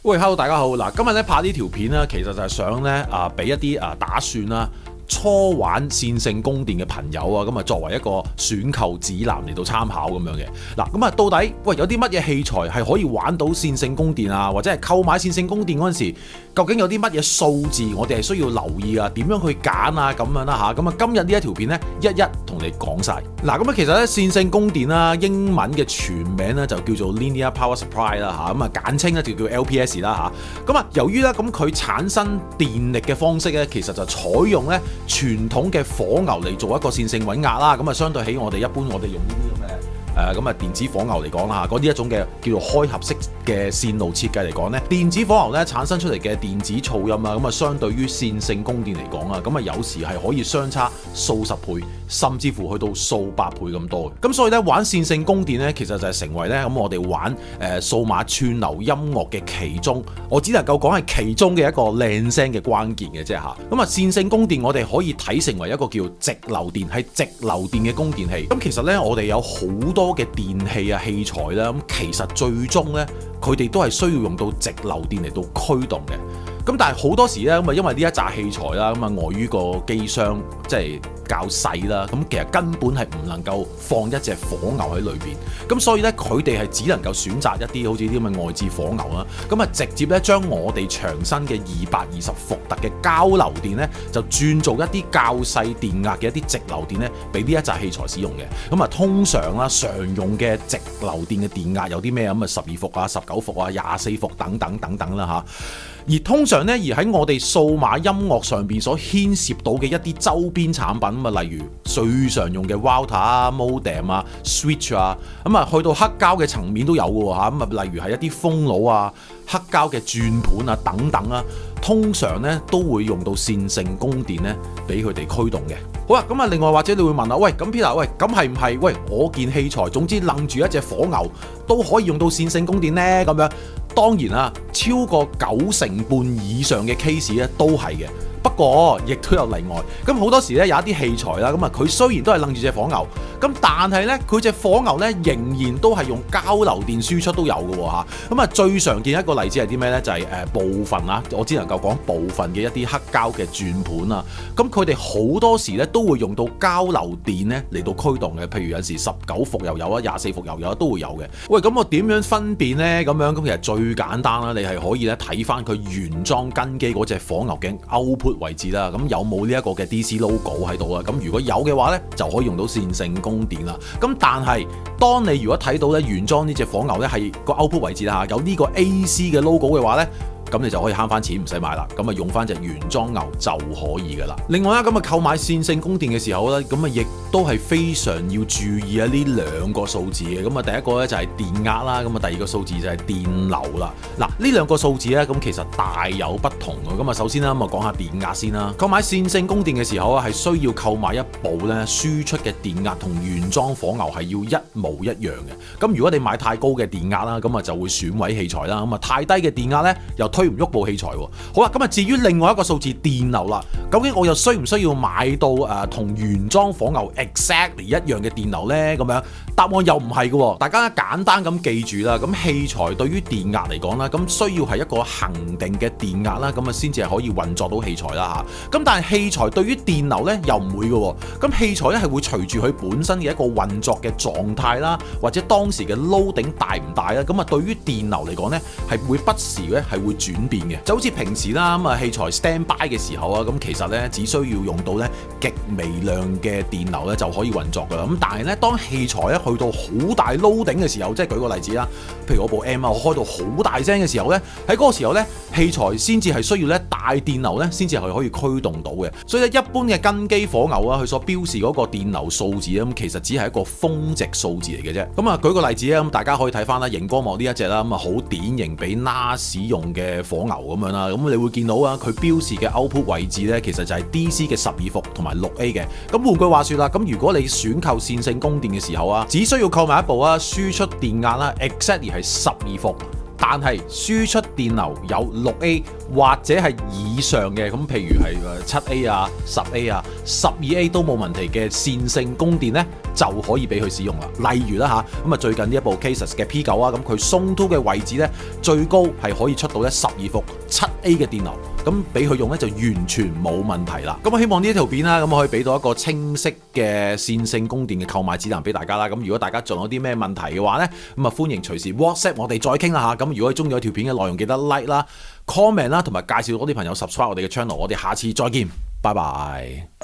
喂，Hello，大家好。嗱，今日咧拍呢條片咧，其實就係想咧俾一啲打算啦，初玩線性供電嘅朋友啊，咁啊作為一個選購指南嚟到參考咁樣嘅。嗱，咁啊到底喂有啲乜嘢器材係可以玩到線性供電啊，或者係購買線性供電嗰陣時，究竟有啲乜嘢數字我哋係需要留意啊？點樣去揀啊？咁樣啦嚇。咁啊今日呢一條片咧，一一同你講晒。嗱，咁啊其實咧線性供電啦，英文嘅全名咧就叫做 Linear Power Supply 啦嚇，咁啊簡稱咧就叫 LPS 啦嚇。咁啊由於咧咁佢產生電力嘅方式咧，其實就採用咧傳統嘅火牛嚟做一個線性穩壓啦。咁啊相對起我哋一般我哋用呢啲咁嘅咁啊電子火牛嚟講啦嚇，嗰啲一種嘅叫做開合式嘅線路設計嚟講咧，電子火牛咧產生出嚟嘅電子噪音啊，咁啊相對於線性供電嚟講啊，咁啊有時係可以相差數十倍，甚至乎去到數百倍咁多嘅。咁所以咧玩線性供電咧，其實就係成為咧咁我哋玩數碼串流音樂嘅其中，我只能夠講係其中嘅一個靚聲嘅關鍵嘅啫嚇。咁啊線性供電我哋可以睇成為一個叫直流電，係直流電嘅供電器。咁其實咧我哋有好多嘅電器啊器材啦，咁其實最終咧佢哋都係需要用到直流電嚟到驅動嘅。咁但係好多時咧咁啊，因為呢一紮器材啦，咁啊礙於個機箱即係較細啦，咁其實根本係唔能夠放一隻火牛喺裏邊，咁所以咧佢哋係只能夠選擇一啲好似啲咁嘅外置火牛啦，咁啊直接咧將我哋長身嘅220伏特嘅交流電咧，就轉做一啲較細電壓嘅一啲直流電咧，俾呢一紮器材使用嘅。咁啊通常啦常用嘅直流電嘅電壓有啲咩咁啊12伏啊、19伏啊、24伏等等等等啦嚇。而通常咧，而喺我哋數碼音樂上邊所牽涉到嘅一啲周邊產品啊，例如最常用嘅 router 啊、modem 啊、switch 啊，咁啊去到黑膠嘅層面都有嘅喎嚇，咁啊例如係一啲風爐啊、黑膠嘅轉盤啊等等啊，通常咧都會用到線性供電咧，俾佢哋驅動嘅。好啦，咁啊另外或者你會問啊，喂咁 Peter， 喂咁係唔係？喂我件器材總之楞住一隻火牛都可以用到線性供電呢？咁樣當然啦，超過90%以上嘅 case 咧都係嘅。不過亦都有例外，咁好多時咧有一啲器材啦，咁啊佢雖然都係楞住隻火牛，咁但係咧佢隻火牛咧仍然都係用交流電輸出都有嘅喎嚇。咁啊最常見一個例子係啲咩咧？就係部分啊，我只能夠講部分嘅一啲黑膠嘅轉盤啊，咁佢哋好多時咧都會用到交流電咧嚟到驅動嘅，譬如有時19伏又有啊，24伏又有都會有嘅。喂，咁我點樣分辨咧？咁樣咁其實最簡單啦，你係可以咧睇翻佢原裝跟機嗰隻火牛嘅 output位置啦，咁有冇呢一個嘅 DC logo 喺度啊？咁如果有嘅話咧，就可以用到線性供電啦。咁但係當你如果睇到咧原裝呢隻火牛咧係個 output 位置啦，有呢個 AC 嘅 logo 嘅話咧，咁你就可以慳翻錢，唔使買啦，咁啊用翻隻原裝牛就可以噶啦。另外啦，咁啊購買線性供電嘅時候咧，咁啊亦都係非常要注意啊呢兩個數字嘅。咁啊第一個咧就係電壓啦，咁啊第二個數字就係電流啦。嗱呢兩個數字咧，咁其實大有不同嘅。咁啊首先啦，咁啊講下電壓先啦。購買線性供電嘅時候啊，係需要購買一部咧輸出嘅電壓同原裝火牛係要一模一樣嘅。咁如果你買太高嘅電壓啦，咁啊就會損毀器材啦。咁啊太低嘅電壓咧又推唔喐部器材喎。好啦，咁啊至於另外一個數字電流啦，究竟我又需唔需要買到同原裝火牛 exactly 一樣嘅電流呢？咁樣答案又唔係嘅喎。大家簡單咁記住啦，咁器材對於電壓嚟講啦，咁需要係一個恒定嘅電壓啦，咁啊先至係可以運作到器材啦嚇。咁但係器材對於電流呢，又唔會嘅喎。咁器材咧係會隨住佢本身嘅一個運作嘅狀態啦，或者當時嘅 loading 大唔大啦，咁啊對於電流嚟講呢，係會不時咧係會轉變嘅。就好似平時啦，咁啊器材 stand by 嘅時候啊，咁其實咧只需要用到咧極微量嘅電流咧就可以運作噶啦。咁但係咧當器材咧去到好大 loading 嘅時候，即係舉個例子啦，譬如我部 M 啊，我開到好大聲嘅時候咧，喺嗰個時候咧器材先至係需要咧大電流咧先至係可以驅動到嘅。所以咧一般嘅跟機火牛啊，佢所標示嗰個電流數字咧，咁其實只係一個峰值數字嚟嘅啫。咁啊舉個例子啊，咁大家可以睇翻啦，熒光幕呢一隻啦，咁啊好典型俾 NAS 用嘅火牛咁樣啦，咁你會見到啊，佢標示嘅 output 位置咧，其實就係 DC 嘅12伏同埋6A 嘅。咁換句話說啦，咁如果你選購線性供電嘅時候啊，只需要購買一部啊輸出電壓啦 exactly 係12伏但係輸出電流有 6A 或者係以上嘅，咁譬如係7A 啊、10A 啊、12A 都冇問題嘅線性供電呢，就可以俾佢使用啦。例如啦嚇，咁啊最近呢一部 Casus 嘅 P9啊，咁佢鬆脫嘅位置呢，最高係可以出到咧12伏 7A 嘅電流，咁俾佢用呢，就完全冇問題啦。咁我希望呢一條片啦，咁可以俾到一個清晰嘅線性供電嘅購買指南俾大家啦。咁如果大家仲有啲咩問題嘅話呢，咁啊歡迎隨時 WhatsApp 我哋再傾啦嚇。咁如果你中意條片嘅內容，記得 like 啦、comment 啦，同埋介紹多啲朋友 subscribe 我哋嘅 channel。我哋下次再見，拜拜。